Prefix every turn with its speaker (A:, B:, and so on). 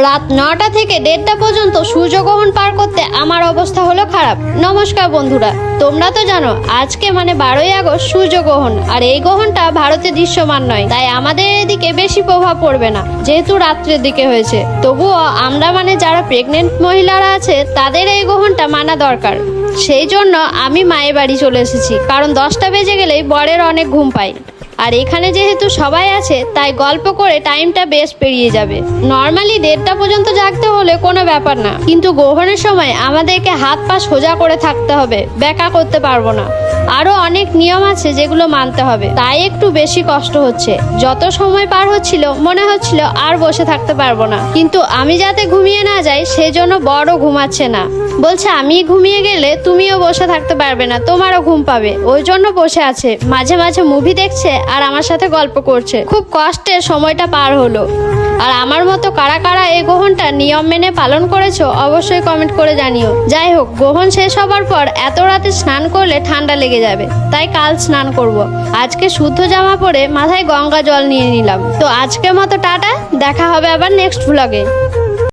A: রাত 9টা থেকে 1:30টা পর্যন্ত সূর্যগ্রহণ পার করতে আমার অবস্থা হলো খারাপ। নমস্কার বন্ধুরা, তোমরা তো জানো আজকে মানে 12ই আগস্ট সূর্যগ্রহণ, আর এই গ্রহণটা ভারতে দৃশ্যমান নয়, তাই আমাদের এদিকে বেশি প্রভাব পড়বে না যেহেতু রাত্রের দিকে হয়েছে। তবুও আমরা মানে যারা প্রেগনেন্ট মহিলারা আছে তাদের এই গ্রহণটা মানা দরকার। সেই জন্য আমি মায়ের বাড়ি চলে এসেছি, কারণ 10টা বেজে গেলেই বরের অনেক ঘুম পায়। আর এখানে যেহেতু সবাই আছে তাই গল্প করে টাইমটা বেশ পেরিয়ে যাবে। নর্মালি 1:30টা পর্যন্ত জাগতে হলে কোনো ব্যাপার না, কিন্তু গ্রহণের সময় আমাদেরকে হাত পা সোজা করে থাকতে হবে, ব্যাকা করতে পারবো না। আরো অনেক নিয়ম আছে যেগুলো মানতে হবে, তাই একটু বেশি কষ্ট হচ্ছে। যত সময় পার হচ্ছিল মনে হচ্ছিল আর বসে থাকতে পারবো না, কিন্তু আমি যাতে ঘুমিয়ে না যাই সেজন্য বড় ঘুমাচ্ছে না, বলছে আমি ঘুমিয়ে গেলে তুমিও বসে থাকতে পারবে না, তোমারও ঘুম পাবে, ওই জন্য বসে আছে। মাঝে মাঝে মুভি দেখছে আর আমার সাথে গল্প করছে। খুব কষ্টে সময়টা পার হলো। আর আমার মতো কারা কারা এই গ্রহণটা নিয়ম মেনে পালন করেছো অবশ্যই কমেন্ট করে জানিও। যাই হোক, গ্রহণ শেষ হবার পর এত রাতে স্নান করলে ঠান্ডা লেগে যাবে, তাই কাল স্নান করব। আজকে শুদ্ধ জামা পরে মাথায় গঙ্গা জল নিয়ে নিলাম। তো আজকের মতো টাটা, দেখা হবে আবার নেক্সট ভ্লগে।